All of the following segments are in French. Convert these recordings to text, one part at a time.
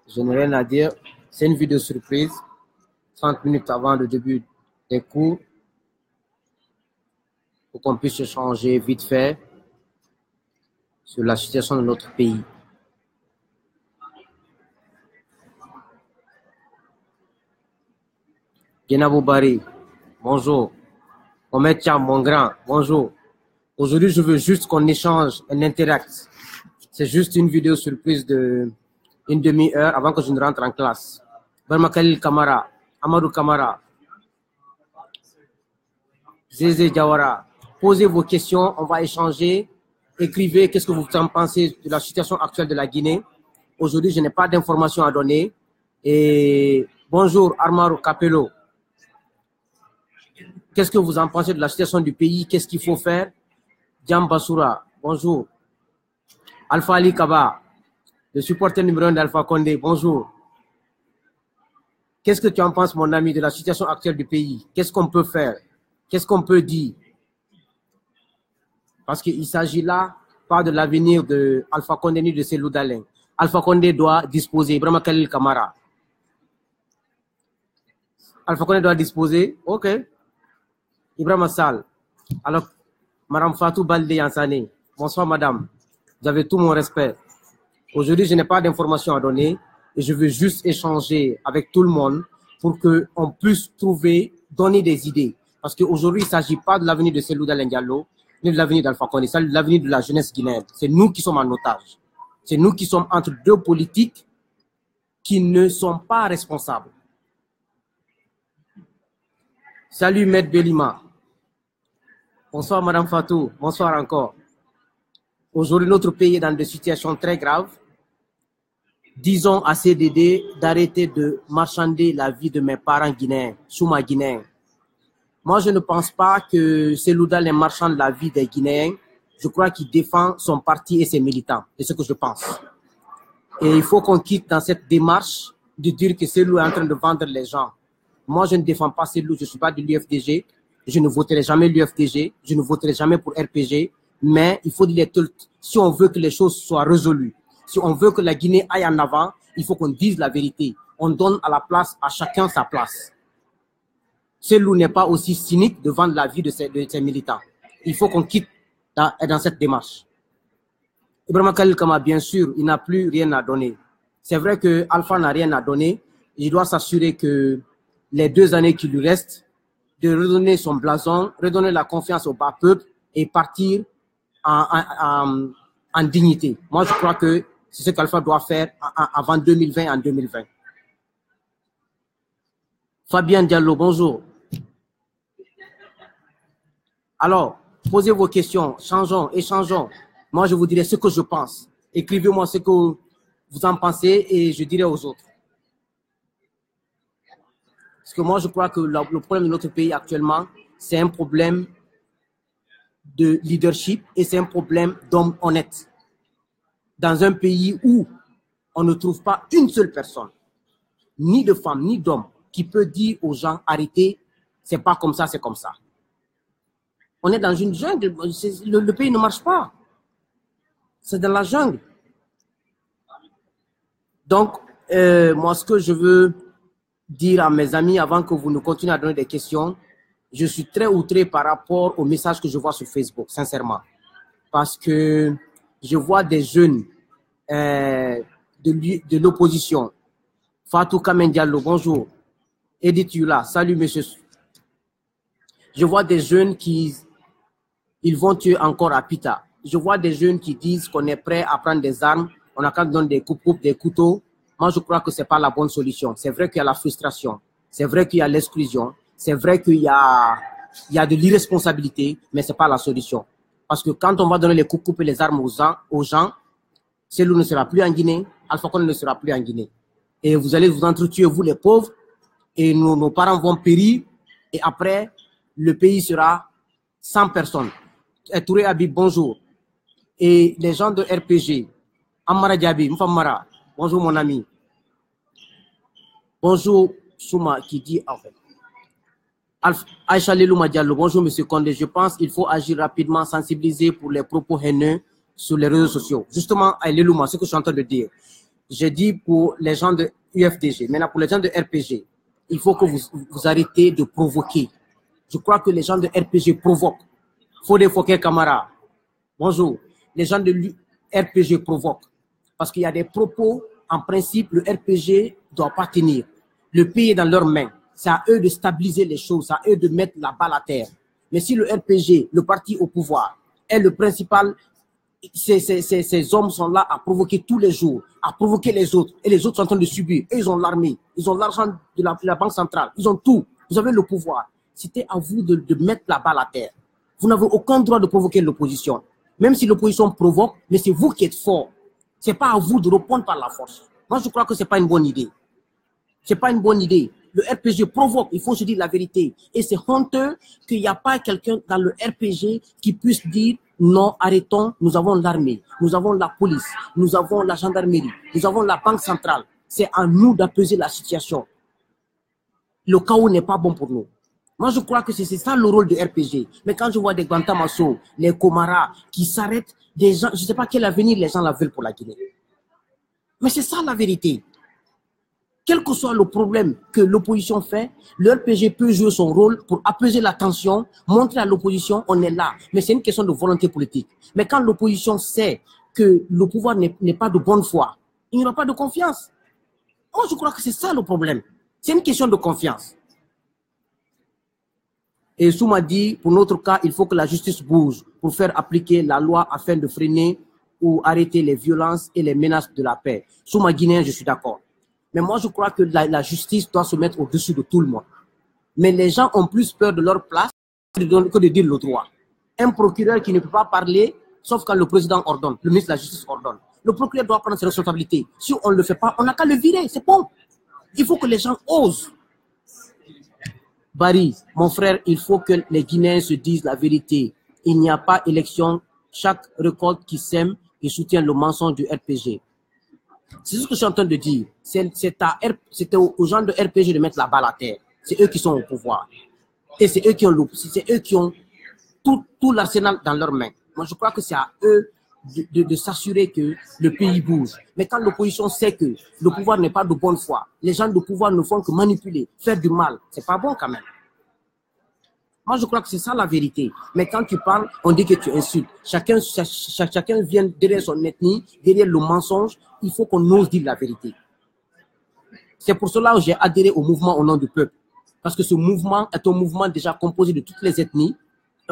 Je n'ai rien à dire. C'est une vidéo surprise. 30 minutes avant le début des cours. Pour qu'on puisse échanger vite fait sur la situation de notre pays. Genabou Bari, bonjour. Mohamed Cham, mon grand, bonjour. Aujourd'hui, je veux juste qu'on échange, on interacte. C'est juste une vidéo surprise de une demi-heure avant que je ne rentre en classe. Barma Khalil Kamara, Amadou Kamara, Zézé Diawara, posez vos questions, on va échanger. Écrivez qu'est-ce que vous en pensez de la situation actuelle de la Guinée. Aujourd'hui, je n'ai pas d'informations à donner. Et bonjour Armaro Capello. Qu'est-ce que vous en pensez de la situation du pays? Qu'est-ce qu'il faut faire? Djam Bassoura, bonjour. Alpha Ali Kaba, le supporter numéro 1 d'Alpha Condé, bonjour. Qu'est-ce que tu en penses, mon ami, de la situation actuelle du pays? Qu'est-ce qu'on peut faire? Qu'est-ce qu'on peut dire? Parce qu'il s'agit là pas de l'avenir de Alpha Condé ni de Cellou Dalein. Alpha Condé doit disposer. Ibrahima Khalil Kamara. Alpha Condé doit disposer. Ok. Ibrahima Sall. Alors, Madame Fatou Baldé Yansane. Bonsoir, madame. Vous avez tout mon respect. Aujourd'hui, je n'ai pas d'informations à donner et je veux juste échanger avec tout le monde pour qu'on puisse trouver, donner des idées. Parce qu'aujourd'hui, il ne s'agit pas de l'avenir de Cellou Dalein Diallo, ni de l'avenir d'Alpha Condé, c'est l'avenir de la jeunesse guinéenne. C'est nous qui sommes en otage. C'est nous qui sommes entre deux politiques qui ne sont pas responsables. Salut, Maître Belima. Bonsoir, Madame Fatou. Bonsoir encore. Aujourd'hui, notre pays est dans des situations très graves. Disons à CDD d'arrêter de marchander la vie de mes parents guinéens, Souma guinéens. Moi, je ne pense pas que Cellou Dalein marchande la vie des Guinéens. Je crois qu'il défend son parti et ses militants. C'est ce que je pense. Et il faut qu'on quitte dans cette démarche de dire que Cellou est en train de vendre les gens. Moi, je ne défends pas Cellou. Je ne suis pas de l'UFDG. Je ne voterai jamais l'UFDG. Je ne voterai jamais pour RPG. Mais il faut dire, si on veut que les choses soient résolues, si on veut que la Guinée aille en avant, il faut qu'on dise la vérité. On donne à la place, à chacun sa place. Cellou n'est pas aussi cynique de vendre la vie de ses militants. Il faut qu'on quitte dans cette démarche. Ibrahima Khalil Kama, bien sûr, il n'a plus rien à donner. C'est vrai que Alpha n'a rien à donner. Il doit s'assurer que les 2 années qui lui restent, de redonner son blason, redonner la confiance au bas peuple et partir en dignité. Moi, je crois que c'est ce qu'Alpha doit faire avant 2020, en 2020. Fabien Diallo, bonjour. Alors, posez vos questions, changeons, échangeons. Moi, je vous dirai ce que je pense. Écrivez-moi ce que vous en pensez et je dirai aux autres. Parce que moi, je crois que le problème de notre pays actuellement, c'est un problème de leadership et c'est un problème d'hommes honnêtes. Dans un pays où on ne trouve pas une seule personne, ni de femme, ni d'homme, qui peut dire aux gens, arrêtez, c'est pas comme ça, c'est comme ça. On est dans une jungle, le pays ne marche pas. C'est dans la jungle. Donc, moi, ce que je veux dire à mes amis, avant que vous ne continuez à donner des questions, je suis très outré par rapport aux messages que je vois sur Facebook, sincèrement. Parce que je vois des jeunes de l'opposition. Fatou Kamen Diallo, bonjour. Edith Yula, salut monsieur. Je vois des jeunes qui ils vont tuer encore à Pita. Je vois des jeunes qui disent qu'on est prêt à prendre des armes, on a qu'à donner des coupes, des couteaux. Moi, je crois que ce n'est pas la bonne solution. C'est vrai qu'il y a la frustration, c'est vrai qu'il y a l'exclusion, c'est vrai qu'il y a de l'irresponsabilité, mais ce n'est pas la solution. Parce que quand on va donner les coupes et les armes aux gens, Cellou ne sera plus en Guinée, Alpha Condé ne sera plus en Guinée. Et vous allez vous entretuer, vous les pauvres, et nos parents vont périr, et après, le pays sera sans personne. Touré Habib, bonjour. Et les gens de RPG, Amara Diaby, Mfamara, bonjour mon ami. Bonjour Souma qui dit en fait. Aïcha Lelouma Diallo, bonjour monsieur Condé. Je pense qu'il faut agir rapidement, sensibiliser pour les propos haineux sur les réseaux sociaux. Justement, Lelouma, ce que je suis en train de dire. J'ai dit pour les gens de UFDG. Maintenant, pour les gens de RPG, il faut que vous arrêtez de provoquer. Je crois que les gens de RPG provoquent. Fodé Foké Kamara, bonjour. Les gens de RPG provoquent. Parce qu'il y a des propos, en principe, le RPG ne doit pas tenir. Le pays est dans leurs mains. C'est à eux de stabiliser les choses, c'est à eux de mettre la balle à terre. Mais si le RPG, le parti au pouvoir, est le principal, ces hommes sont là à provoquer tous les jours, à provoquer les autres. Et les autres sont en train de subir. Et ils ont l'armée, ils ont l'argent de la Banque centrale, ils ont tout. Vous avez le pouvoir. C'était à vous de mettre la balle à terre. Vous n'avez aucun droit de provoquer l'opposition. Même si l'opposition provoque, mais c'est vous qui êtes fort. Ce n'est pas à vous de répondre par la force. Moi, je crois que ce n'est pas une bonne idée. Ce n'est pas une bonne idée. Le RPG provoque, il faut se dire la vérité. Et c'est honteux qu'il n'y a pas quelqu'un dans le RPG qui puisse dire non, arrêtons, nous avons l'armée, nous avons la police, nous avons la gendarmerie, nous avons la banque centrale. C'est à nous d'apaiser la situation. Le chaos n'est pas bon pour nous. Moi, je crois que c'est ça le rôle de RPG. Mais quand je vois des Guantamasso, les Komara qui s'arrêtent, des gens, je ne sais pas quel avenir les gens la veulent pour la Guinée. Mais c'est ça la vérité. Quel que soit le problème que l'opposition fait, le RPG peut jouer son rôle pour apaiser la tension, montrer à l'opposition on est là. Mais c'est une question de volonté politique. Mais quand l'opposition sait que le pouvoir n'est pas de bonne foi, il n'y aura pas de confiance. Moi, je crois que c'est ça le problème. C'est une question de confiance. Et Souma dit, pour notre cas, il faut que la justice bouge pour faire appliquer la loi afin de freiner ou arrêter les violences et les menaces de la paix. Souma guinéen, je suis d'accord. Mais moi, je crois que la justice doit se mettre au-dessus de tout le monde. Mais les gens ont plus peur de leur place que de dire le droit. Un procureur qui ne peut pas parler, sauf quand le président ordonne, le ministre de la Justice ordonne. Le procureur doit prendre ses responsabilités. Si on ne le fait pas, on n'a qu'à le virer, c'est bon. Il faut que les gens osent. Barry, mon frère, il faut que les Guinéens se disent la vérité. Il n'y a pas élection. Chaque récolte qui sème et soutient le mensonge du RPG. C'est ce que je suis en train de dire. C'est aux gens de RPG de mettre la balle à terre. C'est eux qui sont au pouvoir. Et c'est eux qui ont tout l'arsenal dans leurs mains. Moi, je crois que c'est à eux de s'assurer que le pays bouge. Mais quand l'opposition sait que le pouvoir n'est pas de bonne foi, les gens de pouvoir ne font que manipuler, faire du mal, c'est pas bon quand même. Moi, je crois que c'est ça la vérité. Mais quand tu parles, on dit que tu insultes. Chacun vient derrière son ethnie, derrière le mensonge. Il faut qu'on ose dire la vérité. C'est pour cela que j'ai adhéré au mouvement au nom du peuple. Parce que ce mouvement est un mouvement déjà composé de toutes les ethnies,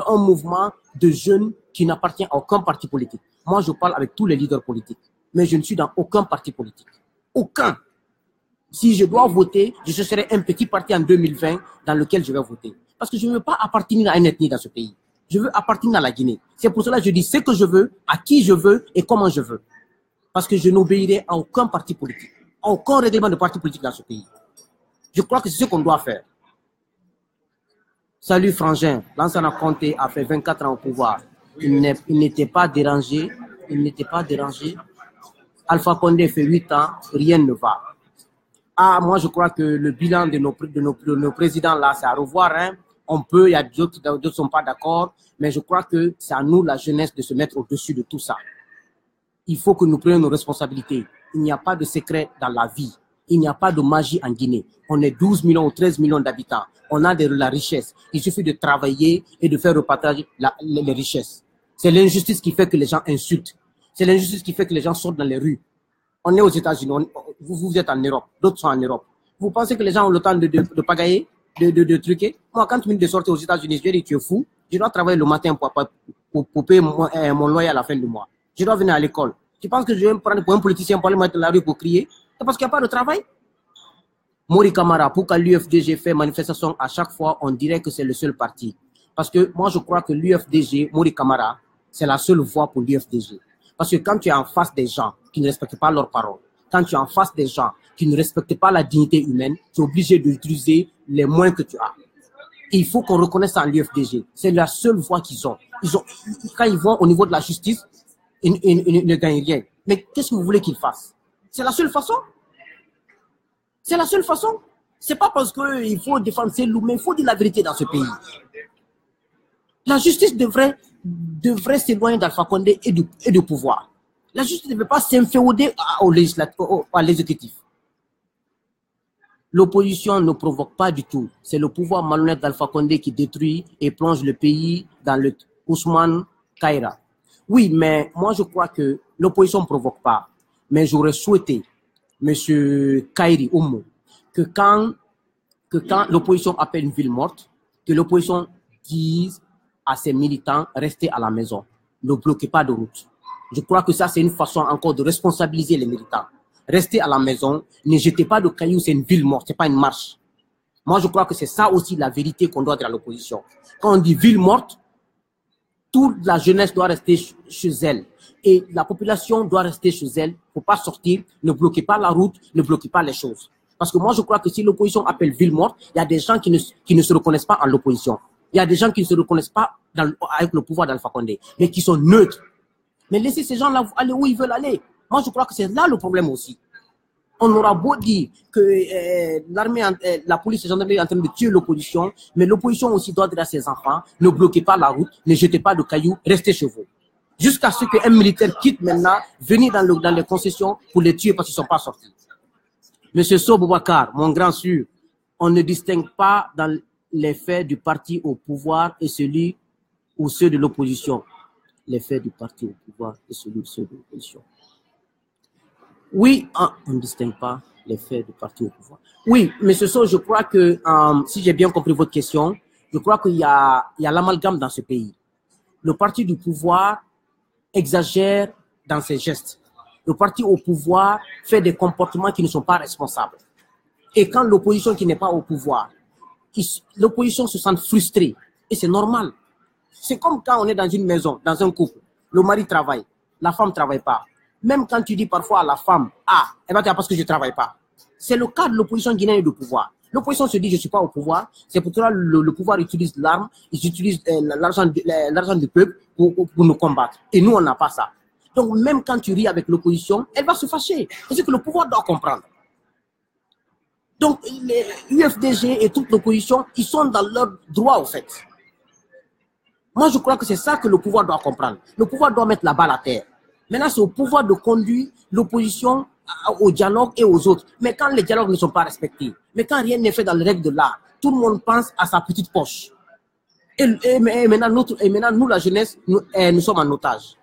un mouvement de jeunes qui n'appartient à aucun parti politique. Moi, je parle avec tous les leaders politiques, mais je ne suis dans aucun parti politique. Aucun. Si je dois voter, je serai un petit parti en 2020 dans lequel je vais voter. Parce que je ne veux pas appartenir à une ethnie dans ce pays. Je veux appartenir à la Guinée. C'est pour cela que je dis ce que je veux, à qui je veux et comment je veux. Parce que je n'obéirai à aucun parti politique, à aucun règlement de parti politique dans ce pays. Je crois que c'est ce qu'on doit faire. Salut Frangin, Lansana Conté a fait 24 ans au pouvoir. Il n'était pas dérangé. Alpha Condé fait 8 ans, rien ne va. Ah, moi je crois que le bilan de nos présidents là, c'est à revoir. Hein. On peut, il y a d'autres qui ne sont pas d'accord, mais je crois que c'est à nous, la jeunesse, de se mettre au-dessus de tout ça. Il faut que nous prenions nos responsabilités. Il n'y a pas de secret dans la vie. Il n'y a pas de magie en Guinée. On est 12 millions ou 13 millions d'habitants. On a de la richesse. Il suffit de travailler et de faire repartager les richesses. C'est l'injustice qui fait que les gens insultent. C'est l'injustice qui fait que les gens sortent dans les rues. On est aux États-Unis, vous êtes en Europe, d'autres sont en Europe. Vous pensez que les gens ont le temps de pagailler, de truquer? Moi, quand tu viens de sortir aux États-Unis, je dis tu es fou. Je dois travailler le matin pour payer mon loyer à la fin du mois. Je dois venir à l'école. Tu penses que je vais me prendre pour un politicien pour aller mettre dans la rue pour crier? C'est parce qu'il n'y a pas de travail. Mori Kamara, pourquoi l'UFDG fait manifestation à chaque fois, on dirait que c'est le seul parti. Parce que moi, je crois que l'UFDG, Mori Kamara, c'est la seule voie pour l'UFDG. Parce que quand tu es en face des gens qui ne respectent pas leurs paroles, quand tu es en face des gens qui ne respectent pas la dignité humaine, tu es obligé d'utiliser les moyens que tu as. Et il faut qu'on reconnaisse ça en l'UFDG. C'est la seule voie qu'ils ont. Quand ils vont au niveau de la justice, ils ne gagnent rien. Mais qu'est-ce que vous voulez qu'ils fassent? C'est la seule façon. C'est la seule façon. C'est pas parce qu'il faut défendre ses loups, mais il faut dire la vérité dans ce pays. La justice devrait s'éloigner d'Alpha Condé et du pouvoir. La justice ne veut pas s'inféoder à l'exécutif. L'opposition ne provoque pas du tout. C'est le pouvoir malhonnête d'Alpha Condé qui détruit et plonge le pays dans le Ousmane Kaira. Oui, mais moi je crois que l'opposition ne provoque pas. Mais j'aurais souhaité, M. Kairi Oumo, que quand l'opposition appelle une ville morte, que l'opposition dise à ses militants, restez à la maison, ne bloquez pas de route. Je crois que ça, c'est une façon encore de responsabiliser les militants. Restez à la maison, ne jetez pas de cailloux, c'est une ville morte, c'est pas une marche. Moi, je crois que c'est ça aussi la vérité qu'on doit dire à l'opposition. Quand on dit ville morte, toute la jeunesse doit rester chez elle. Et la population doit rester chez elle. Il ne faut pas sortir, ne bloquez pas la route, ne bloquez pas les choses. Parce que moi, je crois que si l'opposition appelle ville morte, il y a des gens qui ne se reconnaissent pas en l'opposition. Il y a des gens qui ne se reconnaissent pas avec le pouvoir d'Alpha Condé, mais qui sont neutres. Mais laissez ces gens-là aller où ils veulent aller. Moi, je crois que c'est là le problème aussi. On aura beau dire que l'armée, la police et la gendarmerie est en train de tuer l'opposition, mais l'opposition aussi doit dire à ses enfants, ne bloquez pas la route, ne jetez pas de cailloux, restez chez vous. Jusqu'à ce qu'un militaire quitte maintenant, venir dans les concessions pour les tuer parce qu'ils ne sont pas sortis. Monsieur Sow Boubacar, mon grand sûr, on ne distingue pas dans les faits du parti au pouvoir et celui ou ceux de l'opposition. Les faits du parti au pouvoir et celui ou ceux de l'opposition. Oui, on ne distingue pas les faits du parti au pouvoir. Oui, monsieur Sow, je crois que, si j'ai bien compris votre question, je crois qu'il y a l'amalgame dans ce pays. Le parti du pouvoir exagère dans ses gestes. Le parti au pouvoir fait des comportements qui ne sont pas responsables. Et quand l'opposition qui n'est pas au pouvoir, l'opposition se sent frustrée. Et c'est normal. C'est comme quand on est dans une maison, dans un couple. Le mari travaille, la femme ne travaille pas. Même quand tu dis parfois à la femme, ah, elle va te dire parce que je ne travaille pas. C'est le cas de l'opposition guinéenne du pouvoir. L'opposition se dit, je ne suis pas au pouvoir. C'est pour cela que le pouvoir utilise l'arme, ils utilisent l'argent du peuple pour nous combattre. Et nous, on n'a pas ça. Donc, même quand tu ris avec l'opposition, elle va se fâcher. C'est ce que le pouvoir doit comprendre. Donc, les UFDG et toute l'opposition, ils sont dans leur droit, au fait. Moi, je crois que c'est ça que le pouvoir doit comprendre. Le pouvoir doit mettre la balle à terre. Maintenant, c'est au pouvoir de conduire l'opposition au dialogue et aux autres. Mais quand les dialogues ne sont pas respectés, mais quand rien n'est fait dans les règles de l'art, tout le monde pense à sa petite poche. Et maintenant, nous, la jeunesse, nous sommes en otage.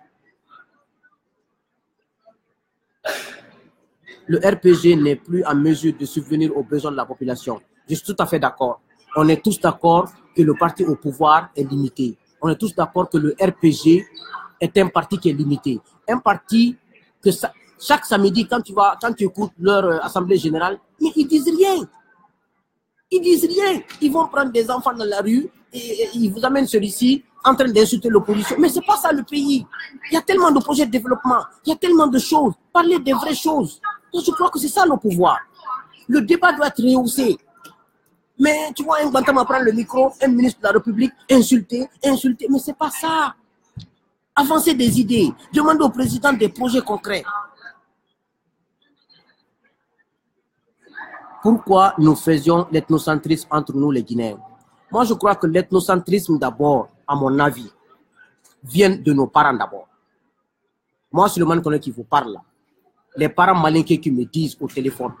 Le RPG n'est plus en mesure de subvenir aux besoins de la population. Je suis tout à fait d'accord. On est tous d'accord que le parti au pouvoir est limité. On est tous d'accord que le RPG est un parti qui est limité. Un parti que chaque samedi, quand tu écoutes leur assemblée générale, mais ils disent rien. Ils disent rien. Ils vont prendre des enfants dans la rue et ils vous amènent celui-ci en train d'insulter l'opposition. Mais c'est pas ça le pays. Il y a tellement de projets de développement. Il y a tellement de choses. Parler des vraies choses. Donc, je crois que c'est ça le pouvoir. Le débat doit être rehaussé. Mais tu vois un Bantama prendre le micro, un ministre de la République, insulter. Mais c'est pas ça. Avancer des idées. Demander au président des projets concrets. Pourquoi nous faisions l'ethnocentrisme entre nous les Guinéens? Moi, je crois que l'ethnocentrisme d'abord, à mon avis, vient de nos parents d'abord. Moi, c'est le man qui vous parle là. Les parents malinqués qui me disent au téléphone,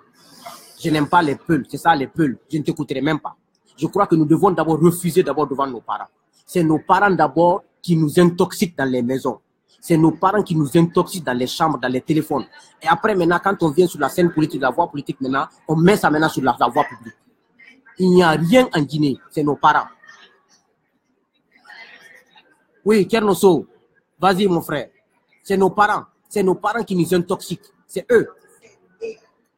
je n'aime pas les peuls, c'est ça les peuls, je ne t'écouterai même pas. Je crois que nous devons d'abord refuser d'abord devant nos parents. C'est nos parents d'abord qui nous intoxiquent dans les maisons. C'est nos parents qui nous intoxiquent dans les chambres, dans les téléphones. Et après, maintenant, quand on vient sur la scène politique, la voie politique, maintenant, on met ça maintenant sur la voie publique. Il n'y a rien en Guinée, c'est nos parents. Oui, Kernoso, vas-y mon frère. C'est nos parents qui nous intoxiquent. C'est eux.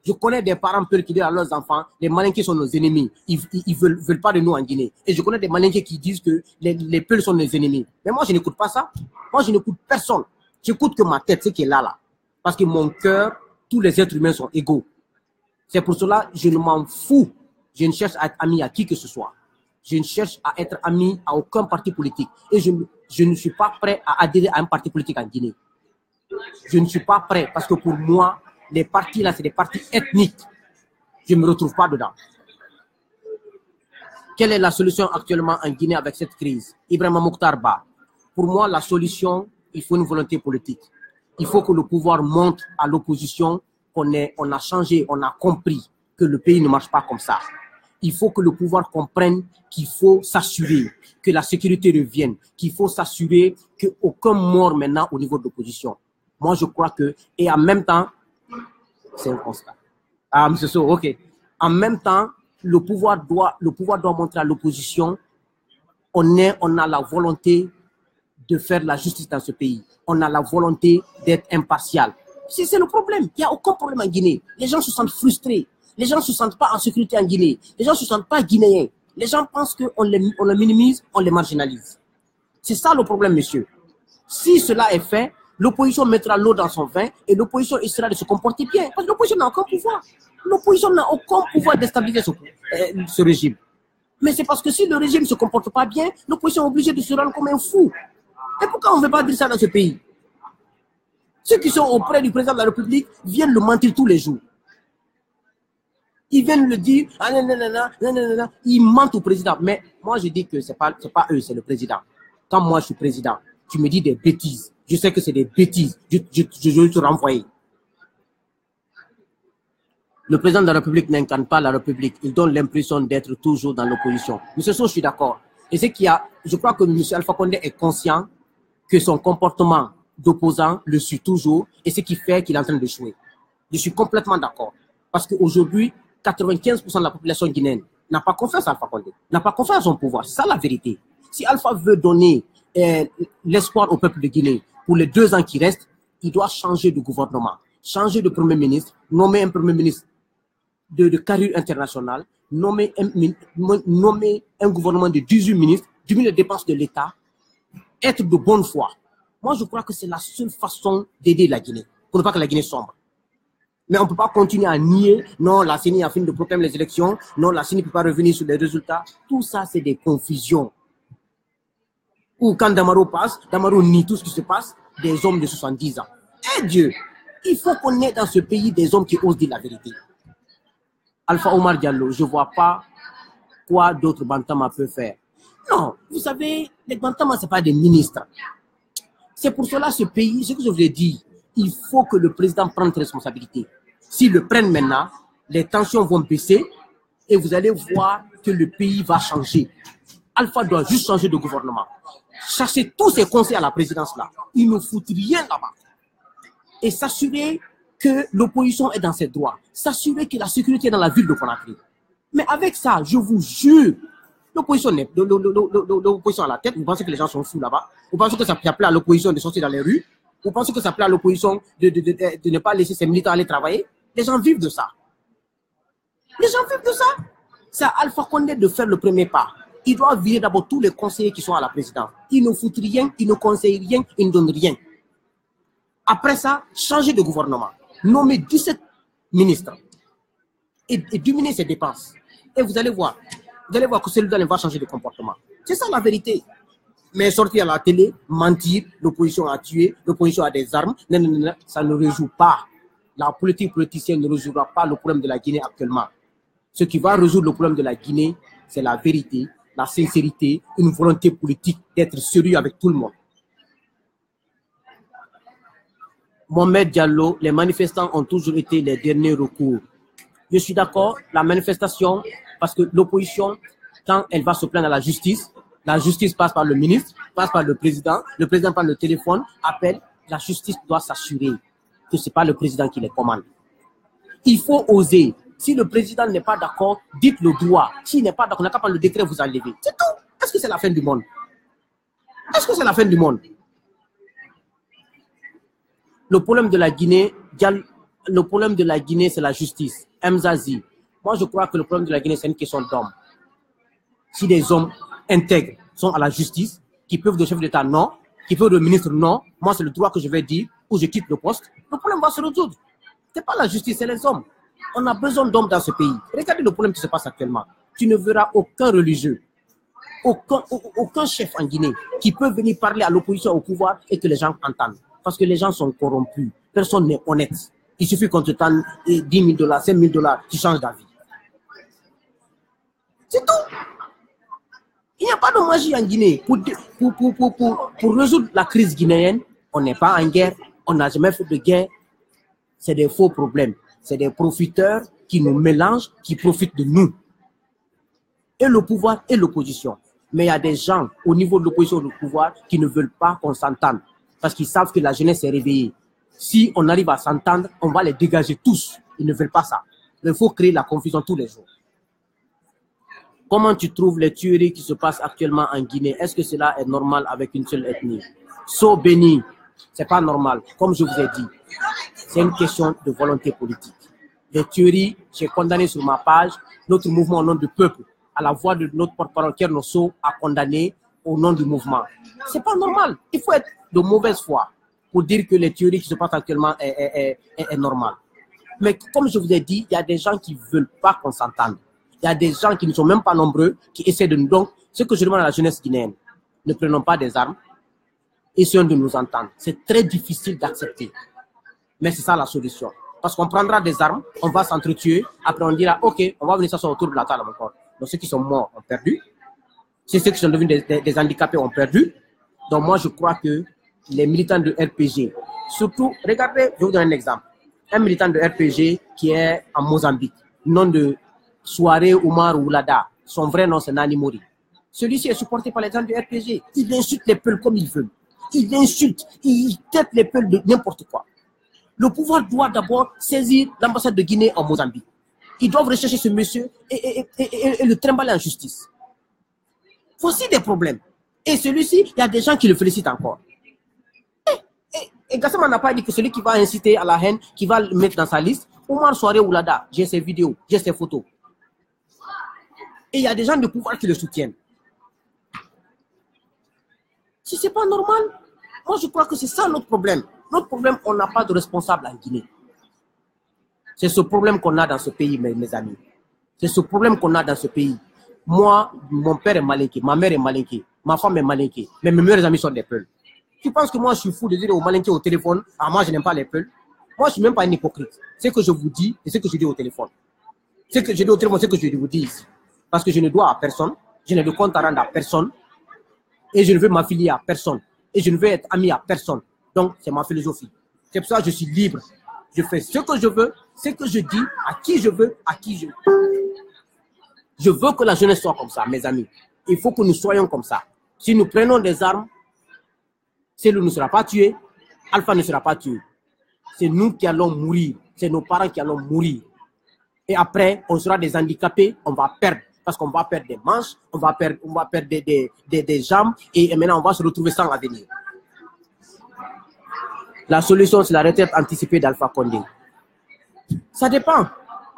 Je connais des parents peurs qui disent à leurs enfants, les malinqués sont nos ennemis. Ils veulent pas de nous en Guinée. Et je connais des malinqués qui disent que les peuls sont nos ennemis. Mais moi, je n'écoute pas ça. Moi, je n'écoute personne. J'écoute que ma tête, ce qui est là. Parce que mon cœur, tous les êtres humains sont égaux. C'est pour cela que je ne m'en fous. Je ne cherche à être ami à qui que ce soit. Je ne cherche à être ami à aucun parti politique. Et je ne suis pas prêt à adhérer à un parti politique en Guinée. Je ne suis pas prêt parce que pour moi, les partis là, c'est des partis ethniques. Je ne me retrouve pas dedans. Quelle est la solution actuellement en Guinée avec cette crise? Ibrahima Mokhtar Ba. Pour moi, la solution, il faut une volonté politique. Il faut que le pouvoir montre à l'opposition qu'on a changé, on a compris que le pays ne marche pas comme ça. Il faut que le pouvoir comprenne qu'il faut s'assurer que la sécurité revienne, qu'il faut s'assurer qu'aucun mort maintenant au niveau de l'opposition. Moi, je crois que, et en même temps, c'est un constat. Ah, M. So, ok. En même temps, le pouvoir doit montrer à l'opposition on a la volonté de faire la justice dans ce pays. On a la volonté d'être impartial. C'est le problème. Il n'y a aucun problème en Guinée. Les gens se sentent frustrés. Les gens ne se sentent pas en sécurité en Guinée. Les gens ne se sentent pas guinéens. Les gens pensent qu'on les minimise, on les marginalise. C'est ça le problème, monsieur. Si cela est fait, l'opposition mettra l'eau dans son vin et l'opposition essaiera de se comporter bien. Parce que l'opposition n'a aucun pouvoir. L'opposition n'a aucun pouvoir de stabiliser ce régime. Mais c'est parce que si le régime ne se comporte pas bien, l'opposition est obligée de se rendre comme un fou. Et pourquoi on ne veut pas dire ça dans ce pays? Ceux qui sont auprès du président de la République viennent le mentir tous les jours. Ils viennent le dire, ah, nanana, ils mentent au président. Mais moi, je dis que ce n'est pas eux, c'est le président. Quand moi, je suis président, tu me dis des bêtises. Je sais que c'est des bêtises. Je vais te renvoyer. Le président de la République n'incarne pas la République. Il donne l'impression d'être toujours dans l'opposition. Monsieur So, je suis d'accord. Et c'est qu'il y a, je crois que M. Alpha Condé est conscient que son comportement d'opposant le suit toujours et ce qui fait qu'il est en train d'échouer. Je suis complètement d'accord. Parce qu'aujourd'hui, 95% de la population guinéenne n'a pas confiance à Alpha Condé, n'a pas confiance à son pouvoir. C'est ça la vérité. Si Alpha veut donner l'espoir au peuple de Guinée pour les 2 ans qui restent, il doit changer de gouvernement, changer de premier ministre, nommer un premier ministre de carrière internationale, nommer un gouvernement de 18 ministres, diminuer les dépenses de l'État, être de bonne foi. Moi, je crois que c'est la seule façon d'aider la Guinée, pour ne pas que la Guinée sombre. Mais on ne peut pas continuer à nier, non, la CENI a fini de proclamer les élections, non, la CENI ne peut pas revenir sur les résultats. Tout ça, c'est des confusions. Ou quand Damaro passe, Damaro nie tout ce qui se passe, des hommes de 70 ans. Eh Dieu, il faut qu'on ait dans ce pays des hommes qui osent dire la vérité. Alpha Omar Diallo, je ne vois pas quoi d'autre Bantama peut faire. Non, vous savez, les Bantama, ce n'est pas des ministres. C'est pour cela ce pays, ce que je vous ai dit, il faut que le président prenne responsabilité. S'ils le prennent maintenant, les tensions vont baisser et vous allez voir que le pays va changer. Alpha doit juste changer de gouvernement. Chercher tous ses conseils à la présidence là. Il ne fout rien là-bas. Et s'assurer que l'opposition est dans ses droits. S'assurer que la sécurité est dans la ville de Conakry. Mais avec ça, je vous jure, l'opposition à la tête, vous pensez que les gens sont fous là-bas? Vous pensez que ça plaît à l'opposition de sortir dans les rues? Vous pensez que ça plaît à l'opposition de ne pas laisser ses militants aller travailler? Les gens vivent de ça. Les gens vivent de ça. C'est à Alpha Condé de faire le premier pas. Il doit virer d'abord tous les conseillers qui sont à la présidence. Ils ne foutent rien, ils ne conseillent rien, ils ne donnent rien. Après ça, changer de gouvernement. Nommer 17 ministres et diminuer ses dépenses. Et vous allez voir que celui-là va changer de comportement. C'est ça la vérité. Mais sortir à la télé, mentir, l'opposition a tué, l'opposition a des armes, ça ne résout pas. La politique politicienne ne résoudra pas le problème de la Guinée actuellement. Ce qui va résoudre le problème de la Guinée, c'est la vérité, la sincérité, une volonté politique d'être sérieux avec tout le monde. Mohamed Diallo, les manifestants ont toujours été les derniers recours. Je suis d'accord, la manifestation, parce que l'opposition, quand elle va se plaindre à la justice passe par le ministre, passe par le président par le téléphone, appelle, la justice doit s'assurer que ce n'est pas le président qui les commande. Il faut oser. Si le président n'est pas d'accord, dites le droit. S'il n'est pas d'accord, on n'a qu'à prendre le décret, vous enlevez. C'est tout. Est-ce que c'est la fin du monde? Est-ce que c'est la fin du monde? Le problème de la Guinée, c'est la justice. Mzazi. Moi, je crois que le problème de la Guinée, c'est une question d'hommes. Si des hommes intègres sont à la justice, qui peuvent de chef d'État, non, qui peuvent de ministre, non, moi, c'est le droit que je vais dire, ou je quitte le poste, le problème va se résoudre. Ce n'est pas la justice, c'est les hommes. On a besoin d'hommes dans ce pays. Regardez le problème qui se passe actuellement. Tu ne verras aucun religieux, aucun chef en Guinée qui peut venir parler à l'opposition au pouvoir et que les gens entendent. Parce que les gens sont corrompus. Personne n'est honnête. Il suffit qu'on te donne 10 000 $, 5 000 $, tu changes d'avis. C'est tout. Il n'y a pas de magie en Guinée. Pour résoudre la crise guinéenne, on n'est pas en guerre, On n'a jamais fait de guerre. C'est des faux problèmes. C'est des profiteurs qui nous mélangent, qui profitent de nous. Et le pouvoir et l'opposition. Mais il y a des gens au niveau de l'opposition et du pouvoir qui ne veulent pas qu'on s'entende. Parce qu'ils savent que la jeunesse est réveillée. Si on arrive à s'entendre, on va les dégager tous. Ils ne veulent pas ça. Mais il faut créer la confusion tous les jours. Comment tu trouves les tueries qui se passent actuellement en Guinée? Est-ce que cela est normal avec une seule ethnie? So béni, c'est pas normal. Comme je vous ai dit, c'est une question de volonté politique. Les tueries, j'ai condamné sur ma page notre mouvement au nom du peuple, à la voix de notre porte-parole Kerno Sow a condamné au nom du mouvement. C'est pas normal. Il faut être de mauvaise foi pour dire que les tueries qui se passent actuellement est normal. Mais comme je vous ai dit, il y a des gens qui ne veulent pas qu'on s'entende. Il y a des gens qui ne sont même pas nombreux, qui essaient de nous... Donc, ce que je demande à la jeunesse guinéenne, ne prenons pas des armes, essayons de nous entendre. C'est très difficile d'accepter. Mais c'est ça la solution. Parce qu'on prendra des armes, on va s'entretuer, après on dira, ok, on va venir s'asseoir autour de la table encore. Donc ceux qui sont morts ont perdu. Ceux qui sont devenus des handicapés ont perdu. Donc moi, je crois que les militants de RPG, surtout, regardez, je vais vous donner un exemple. Un militant de RPG qui est en Mozambique, nom de Soirée Oumar Oulada, son vrai nom c'est Nani Mori. Celui-ci est supporté par les gens du RPG. Il insulte les peuples comme il veut. Il insulte, il traite les peuples de n'importe quoi. Le pouvoir doit d'abord saisir l'ambassade de Guinée en Mozambique. Ils doivent rechercher ce monsieur et le trimballer en justice. Voici des problèmes. Et celui-ci, il y a des gens qui le félicitent encore. Et Gassama n'a pas dit que celui qui va inciter à la haine, qui va le mettre dans sa liste, Oumar Soirée Oulada, j'ai ses vidéos, j'ai ses photos. Et il y a des gens de pouvoir qui le soutiennent. Si ce n'est pas normal, moi je crois que c'est ça notre problème. Notre problème, on n'a pas de responsable en Guinée. C'est ce problème qu'on a dans ce pays, mes amis. C'est ce problème qu'on a dans ce pays. Moi, mon père est malinqué, ma mère est malinquée, ma femme est malinquée, mais mes meilleurs amis sont des peuls. Tu penses que moi je suis fou de dire aux malinqués au téléphone, ah moi je n'aime pas les peuls? Moi je ne suis même pas un hypocrite. C'est ce que je vous dis et ce que je dis au téléphone. Ce que je dis au téléphone, c'est ce que je vous dis ici. Parce que je ne dois à personne, je n'ai de compte à rendre à personne, et je ne veux m'affilier à personne, et je ne veux être ami à personne. Donc c'est ma philosophie. C'est pour ça que je suis libre. Je fais ce que je veux, ce que je dis, à qui je veux, à qui je veux. Je veux que la jeunesse soit comme ça, mes amis. Il faut que nous soyons comme ça. Si nous prenons des armes, Cellou ne sera pas tué, Alpha ne sera pas tué. C'est nous qui allons mourir, c'est nos parents qui allons mourir. Et après, on sera des handicapés, on va perdre. Parce qu'on va perdre des manches, on va perdre des jambes, et maintenant on va se retrouver sans avenir. La solution, c'est la retraite anticipée d'Alpha Condé. Ça dépend.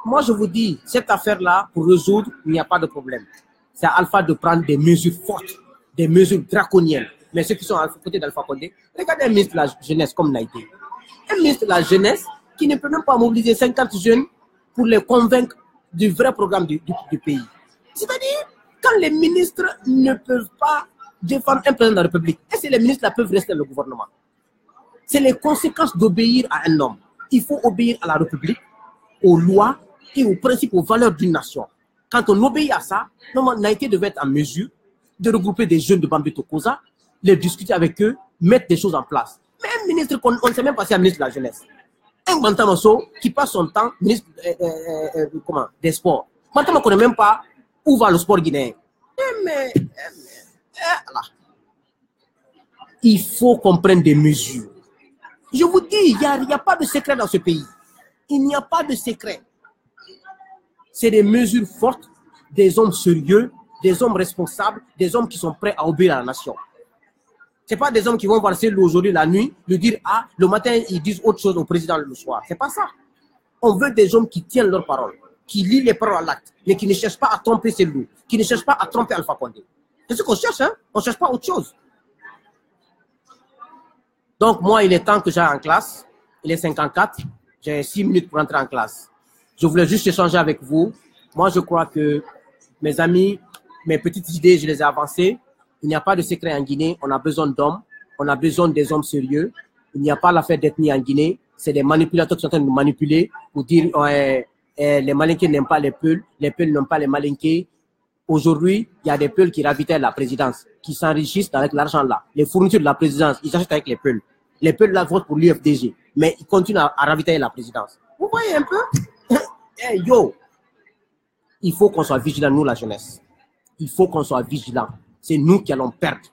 Moi, je vous dis, cette affaire-là, pour résoudre, il n'y a pas de problème. C'est à Alpha de prendre des mesures fortes, des mesures draconiennes. Mais ceux qui sont à côté d'Alpha Condé, regardez un ministre de la jeunesse comme Naïté. Un ministre de la jeunesse qui ne peut même pas mobiliser 50 jeunes pour les convaincre du vrai programme du pays. C'est-à-dire, quand les ministres ne peuvent pas défendre un président de la République, est-ce que les ministres là peuvent rester dans le gouvernement? C'est les conséquences d'obéir à un homme. Il faut obéir à la République, aux lois et aux principes, aux valeurs d'une nation. Quand on obéit à ça, Naïté devait être en mesure de regrouper des jeunes de Bambi Tokosa, les discuter avec eux, mettre des choses en place. Mais un ministre, on ne sait même pas si c'est un ministre de la jeunesse. Un Bantamasso qui passe son temps ministre des sports. Maintenant, on ne connaît même pas où va le sport guinéen. Il faut qu'on prenne des mesures. Je vous dis, il n'y a pas de secret dans ce pays. Il n'y a pas de secret. C'est des mesures fortes, des hommes sérieux, des hommes responsables, des hommes qui sont prêts à obéir à la nation. Ce n'est pas des hommes qui vont voir Cellou aujourd'hui la nuit, lui dire, ah, le matin, ils disent autre chose au président le soir. Ce n'est pas ça. On veut des hommes qui tiennent leurs paroles, qui lisent les paroles à l'acte, mais qui ne cherchent pas à tromper Cellou, qui ne cherchent pas à tromper Alpha Condé. C'est ce qu'on cherche, hein? On ne cherche pas autre chose. Donc, moi, il est temps que j'aille en classe. Il est 54. J'ai 6 minutes pour entrer en classe. Je voulais juste échanger avec vous. Moi, je crois que mes amis, mes petites idées, je les ai avancées. Il n'y a pas de secret en Guinée. On a besoin d'hommes. On a besoin des hommes sérieux. Il n'y a pas l'affaire d'ethnie en Guinée. C'est des manipulateurs qui sont en train de nous manipuler pour dire les Malinqués n'aiment pas les Peuls n'aiment pas les Malinqués. Aujourd'hui, il y a des Peuls qui ravitaillent la présidence, qui s'enrichissent avec l'argent là. Les fournitures de la présidence, ils achètent avec les Peuls. Les peuples là votent pour l'UFDG, mais ils continuent à ravitailler la présidence. Vous voyez un peu? Hey, yo, il faut qu'on soit vigilant, nous, la jeunesse. Il faut qu'on soit vigilant. C'est nous qui allons perdre.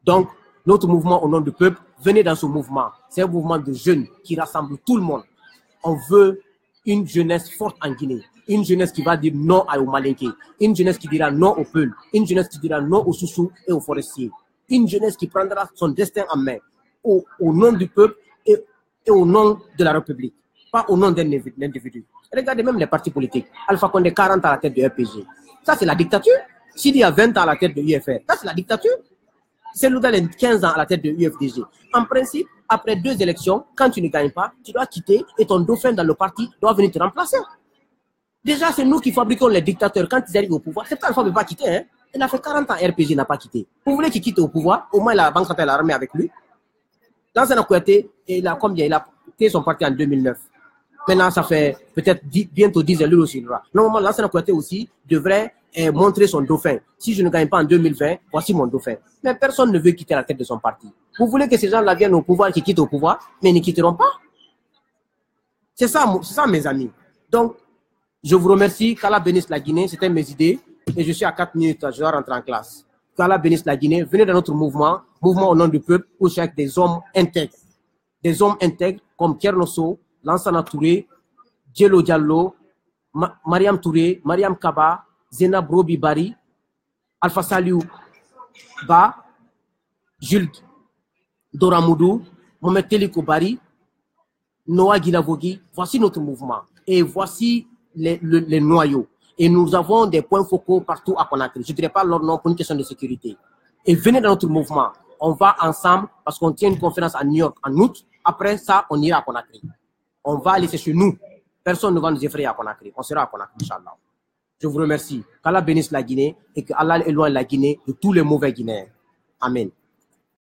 Donc, notre mouvement au nom du peuple, venez dans ce mouvement. C'est un mouvement de jeunes qui rassemble tout le monde. On veut une jeunesse forte en Guinée. Une jeunesse qui va dire non aux Malinké. Une jeunesse qui dira non aux Peuls. Une jeunesse qui dira non aux Soussous et aux forestiers. Une jeunesse qui prendra son destin en main au nom du peuple et au nom de la République. Pas au nom d'un individu. Regardez même les partis politiques. Alpha Condé, 40 à la tête de RPG. Ça, c'est la dictature. S'il y a 20 ans à la tête de UFR, ça, c'est la dictature. C'est Loudal 15 ans à la tête de UFDG. En principe, après 2 élections, quand tu ne gagnes pas, tu dois quitter et ton dauphin dans le parti doit venir te remplacer. Déjà, c'est nous qui fabriquons les dictateurs quand ils arrivent au pouvoir. C'est pas Alpha ne veut pas quitter. Hein? Il a fait 40 ans, RPG n'a pas quitté. Vous voulez qu'il quitte au pouvoir? Au moins, la Banque centrale a l'armée avec lui. Lansana Kouyaté, il a combien? Il a quitté son parti en 2009. Maintenant, ça fait peut-être bientôt 10 ans, lui aussi. Normalement, Lansana Kouyaté aussi devrait montrer son dauphin. Si je ne gagne pas en 2020, voici mon dauphin. Mais personne ne veut quitter la tête de son parti. Vous voulez que ces gens-là viennent au pouvoir, qui quittent au pouvoir, mais ils ne quitteront pas. C'est ça, mes amis. Donc, je vous remercie. Qu'Allah bénisse la Guinée. C'était mes idées. Et je suis à 4 minutes. Je dois rentrer en classe. Qu'Allah bénisse la Guinée. Venez dans notre mouvement au nom du peuple, où chaque des hommes intègres. Des hommes intègres comme Kernoso, Lansana Touré, Djelo Diallo, Mariam Touré, Mariam Kaba, Zena Brobi Bari, Alpha Saliou Ba, Jules Doramoudou, Mohamed Teliko Bari, Noah Guilavogui. Voici notre mouvement. Et voici les noyaux. Et nous avons des points focaux partout à Conakry. Je ne dirais pas leur nom pour une question de sécurité. Et venez dans notre mouvement. On va ensemble parce qu'on tient une conférence à New York en août. Après ça, on ira à Conakry. On va aller chez nous. Personne ne va nous effrayer à Conakry. On sera à Conakry, Inch'Allah. Je vous remercie. Qu'Allah bénisse la Guinée et qu'Allah éloigne la Guinée de tous les mauvais Guinéens. Amen.